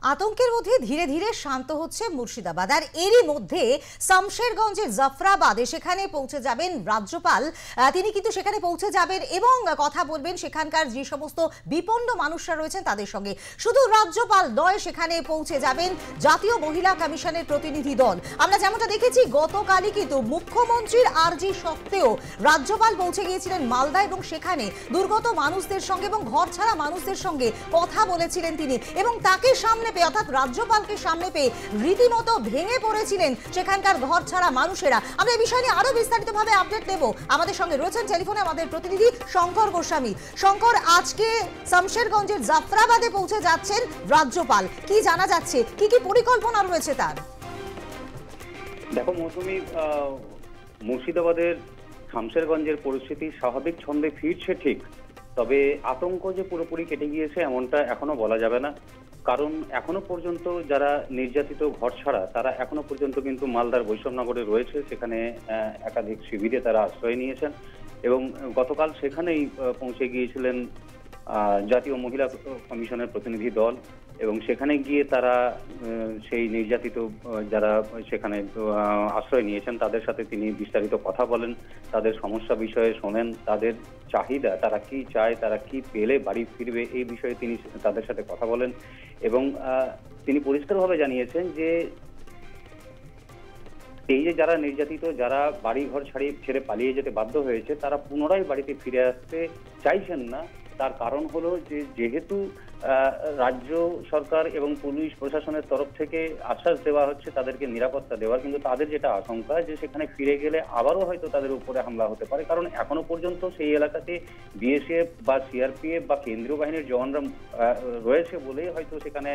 আতঙ্কের মধ্যে ধীরে ধীরে শান্ত হচ্ছে মুর্শিদাবাদ। আর এরই মধ্যে শামশেরগঞ্জের জাফরাবাদে সেখানে পৌঁছে যাবেন রাজ্যপাল। তিনি কিন্তু সেখানে পৌঁছে যাবেন এবং কথা বলবেন সেখানকার যে সমস্ত বিপন্ন মানুষরা রয়েছেন তাদের সঙ্গে। শুধু রাজ্যপাল নয়, সেখানে পৌঁছে যাবেন জাতীয় মহিলা কমিশনের প্রতিনিধি দল। আমরা যেমনটা দেখেছি গতকালই কিন্তু মুখ্যমন্ত্রীর আর্জি সত্ত্বেও রাজ্যপাল পৌঁছে গিয়েছিলেন মালদা এবং সেখানে দুর্গত মানুষদের সঙ্গে এবং ঘর ছাড়া মানুষদের সঙ্গে কথা বলেছিলেন তিনি। এবং তাকে সামনে পেয়ে, অর্থাৎ রাজ্যপালকে সামনে পেয়ে রীতিমতো ভেঙে পড়েছিলেন সেখানকার ঘর ছাড়া মানুষেরা। আমরা এই বিষয় নিয়ে আরো বিস্তারিতভাবে আপডেট নেব। আমাদের সঙ্গে রয়েছেন টেলিফোনে আমাদের প্রতিনিধি শঙ্কর গোস্বামী। শঙ্কর, আজকে শামশেরগঞ্জের জাফরাবাদে পৌঁছে যাচ্ছেন রাজ্যপাল, কি জানা যাচ্ছে, কি কি পরিকল্পনা রয়েছে তার? দেখো মৌসুমী, মুর্শিদাবাদের শামশেরগঞ্জের পরিস্থিতি স্বাভাবিক ছন্দে ফিরছে ঠিক, তবে আতঙ্ক যে পুরোপুরি কেটে গিয়েছে এমনটা এখনো বলা যাবে না। কারণ এখনো পর্যন্ত যারা নির্যাতিত ঘর ছাড়া তারা এখনো পর্যন্ত কিন্তু মালদার বৈষ্ণবনগরে রয়েছে। সেখানে একাধিক শিবিরে তারা আশ্রয় নিয়েছেন এবং গতকাল সেখানেই পৌঁছে গিয়েছিলেন জাতীয় মহিলা কমিশনের প্রতিনিধি দল এবং সেখানে গিয়ে তারা সেই নির্যাতিত যারা সেখানে আশ্রয় নিয়েছেন তাদের সাথে তিনি বিস্তারিত কথা বলেন, তাদের সমস্যা বিষয়ে শোনেন, তাদের চাহিদা, তারা কি চায়, তারা কি পেলে বাড়ি ফিরবে, এই বিষয়ে তিনি তাদের সাথে কথা বলেন। এবং তিনি পরিষ্কারভাবে জানিয়েছেন যে এই যে যারা নির্যাতিত, যারা বাড়ি ঘর ছেড়ে পালিয়ে যেতে বাধ্য হয়েছে, তারা পুনরায় বাড়িতে ফিরে আসতে চাইছেন না। তার কারণ হলো যে যেহেতু রাজ্য সরকার এবং পুলিশ প্রশাসনের তরফ থেকে আশ্বাস দেওয়া হচ্ছে তাদেরকে নিরাপত্তা দেওয়ার, কিন্তু তাদের যেটা আশঙ্কা যে সেখানে ফিরে গেলে আবারও হয়তো তাদের উপরে হামলা হতে পারে। কারণ এখনো পর্যন্ত সেই এলাকাতে বিএসএফ বা সিআরপিএফ বা কেন্দ্রীয় বাহিনীর জওয়ানরা রয়েছে বলেই হয়তো সেখানে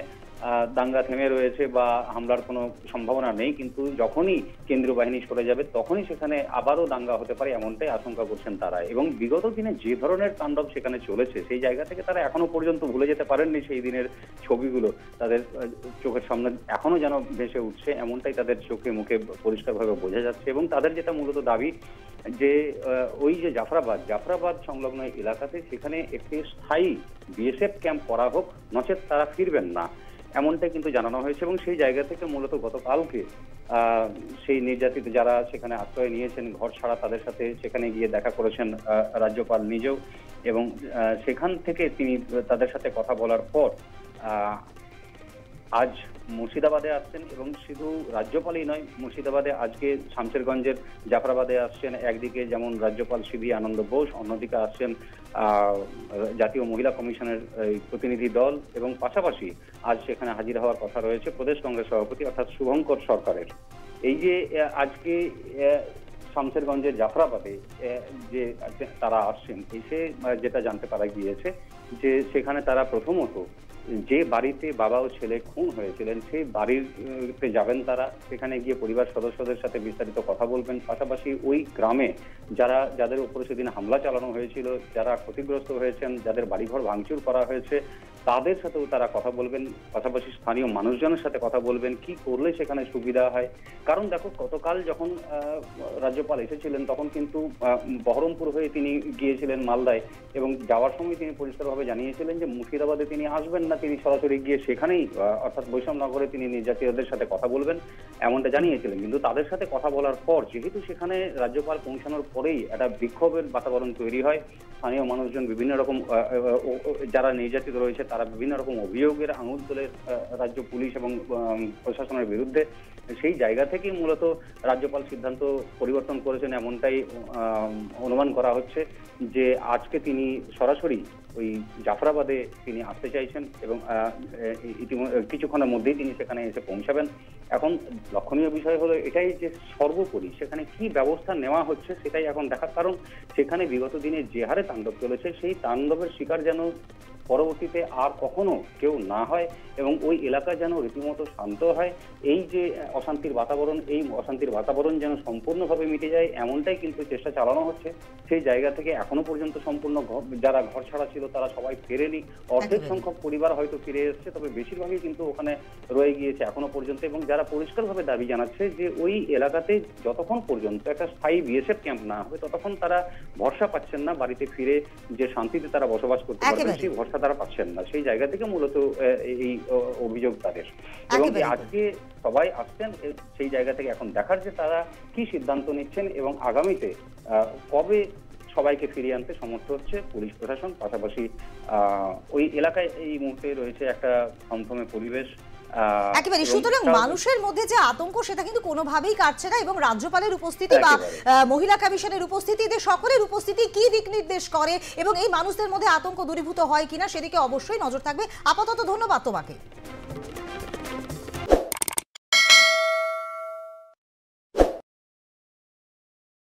দাঙ্গা থেমে রয়েছে বা হামলার কোনো সম্ভাবনা নেই। কিন্তু যখনই কেন্দ্রীয় বাহিনী সরে যাবে তখনই সেখানে আবারও দাঙ্গা হতে পারে, এমনটাই আশঙ্কা করছেন তারা। এবং বিগত দিনে যে ধরনের তাণ্ডব সেখানে চলেছে সেই জায়গা থেকে তারা এখনো পর্যন্ত ভুলে যেতে পারেননি সেই দিনের ছবিগুলো। তাদের চোখের সামনে এখনো যেন ভেসে উঠছে, এমনটাই তাদের চোখে মুখে পরিষ্কারভাবে বোঝা যাচ্ছে। এবং তাদের যেটা মূলত দাবি যে ওই যে জাফরাবাদ সংলগ্ন এলাকাতে সেখানে একটি স্থায়ী বিএসএফ ক্যাম্প করা হোক, নচেত তারা ফিরবেন না, এমনটাই কিন্তু জানানো হয়েছে। এবং সেই জায়গা থেকে মূলত গতকালকে সেই নির্যাতিত যারা সেখানে আশ্রয় নিয়েছেন ঘর ছাড়া তাদের সাথে সেখানে গিয়ে দেখা করেছেন রাজ্যপাল নিজেও। এবং সেখান থেকে তিনি তাদের সাথে কথা বলার পর আজ মুর্শিদাবাদে আসছেন। এবং শুধু রাজ্যপালই নয়, মুর্শিদাবাদে আজকে শামশেরগঞ্জের জাফরাবাদে আসছেন একদিকে যেমন রাজ্যপাল সিভি আনন্দ বোস, অন্যদিকে আসছেন জাতীয় মহিলা কমিশনের প্রতিনিধি দল এবং পাশাপাশি আজ সেখানে হাজির হওয়ার কথা রয়েছে প্রদেশ কংগ্রেস সভাপতি অর্থাৎ শুভঙ্কর সরকারের। এই যে আজকে শামশেরগঞ্জের জাফরাবাদে যে তারা আসছেন, এসে যেটা জানতে পারা গিয়েছে যে সেখানে তারা প্রথমত যে বাড়িতে বাবা ও ছেলে খুন হয়েছিলেন সেই বাড়িতে যাবেন তারা, সেখানে গিয়ে পরিবার সদস্যদের সাথে বিস্তারিত কথা বলবেন। পাশাপাশি ওই গ্রামে যাদের উপরে সেদিন হামলা চালানো হয়েছিল, যারা ক্ষতিগ্রস্ত হয়েছেন, যাদের বাড়িঘর ভাঙচুর করা হয়েছে তাদের সাথেও তারা কথা বলবেন। পাশাপাশি স্থানীয় মানুষজনের সাথে কথা বলবেন কি করলে সেখানে সুবিধা হয়। কারণ দেখো গতকাল যখন রাজ্যপাল এসেছিলেন তখন কিন্তু বহরমপুর হয়ে তিনি গিয়েছিলেন মালদায় এবং যাওয়ার সময় তিনি পরিষ্কারভাবে জানিয়েছিলেন যে মুর্শিদাবাদে তিনি আসবেন না, তিনি সরাসরি গিয়ে সেখানেই অর্থাৎ বৈষ্ণবনগরে তিনি নির্যাতিতদের সাথে কথা বলবেন, এমনটা জানিয়েছিলেন। কিন্তু তাদের সাথে কথা বলার পর যেহেতু সেখানে রাজ্যপাল পৌঁছানোর পরেই একটা বিক্ষোভের বাতাবরণ তৈরি হয়, স্থানীয় মানুষজন বিভিন্ন রকম যারা নির্যাতিত রয়েছে তারা বিভিন্ন রকম অভিযোগের আঙুল তোলে রাজ্য পুলিশ এবং প্রশাসনের বিরুদ্ধে। সেই জায়গা থেকেই মূলত রাজ্যপাল সিদ্ধান্ত পরিবর্তন করেছেন, এমনটাই অনুমান করা হচ্ছে যে আজকে তিনি সরাসরি ওই জাফরাবাদে তিনি আসতে চাইছেন এবং কিছুক্ষণের মধ্যেই তিনি সেখানে এসে পৌঁছাবেন। এখন লক্ষণীয় বিষয় হলো এটাই যে সর্বোপরি সেখানে কি ব্যবস্থা নেওয়া হচ্ছে সেটাই এখন দেখার। কারণ সেখানে বিগত দিনে যে হারে তাণ্ডব চলেছে সেই তাণ্ডবের শিকার যেন পরবর্তীতে আর কখনো কেউ না হয় এবং ওই এলাকা যেন রীতিমতো শান্ত হয়। এই যে অশান্তির বাতাবরণ যেন সম্পূর্ণভাবে মিটে যায়, এমনটাই কিন্তু চেষ্টা চালানো হচ্ছে। সেই জায়গা থেকে এখনো পর্যন্ত সম্পূর্ণ যারা ঘর ছাড়া ছিল তারা সবাই ফেরেনি, অর্ধেক সংখ্যক পরিবার হয়তো ফিরে এসছে, তবে বেশিরভাগই কিন্তু ওখানে রয়ে গিয়েছে এখনো পর্যন্ত। এবং যারা পরিষ্কারভাবে দাবি জানাচ্ছে যে ওই এলাকাতে যতক্ষণ পর্যন্ত একটা স্থায়ী বিএসএফ ক্যাম্প না হবে ততক্ষণ তারা ভরসা পাচ্ছেন না বাড়িতে ফিরে যে শান্তিতে তারা বসবাস করতে পারবে, সেই ভরসা সুরক্ষা তারা পাচ্ছেন না, সেই জায়গা থেকে মূলত এই অভিযোগ তাদের। এবং আজকে সবাই আসছেন সেই জায়গা থেকে, এখন দেখার যে তারা কি সিদ্ধান্ত নিচ্ছেন এবং আগামীতে কবে সবাইকে ফিরিয়ে আনতে সমর্থ হচ্ছে পুলিশ প্রশাসন। পাশাপাশি ওই এলাকায় এই মুহূর্তে রয়েছে একটা থমথমে পরিবেশ। একেবারে, সুতরাং মানুষের মধ্যে যে আতঙ্ক সেটা কিন্তু কোনোভাবেই কাটছে না, এবং রাজ্যপালের উপস্থিতি বা মহিলা কমিশনের উপস্থিতি, এদের সকলের উপস্থিতি কি দিক নির্দেশ করে এবং এই মানুষদের মধ্যে আতঙ্ক দূরীভূত হয় কিনা সেদিকে অবশ্যই নজর থাকবে। আপাতত ধন্যবাদ তোমাকে।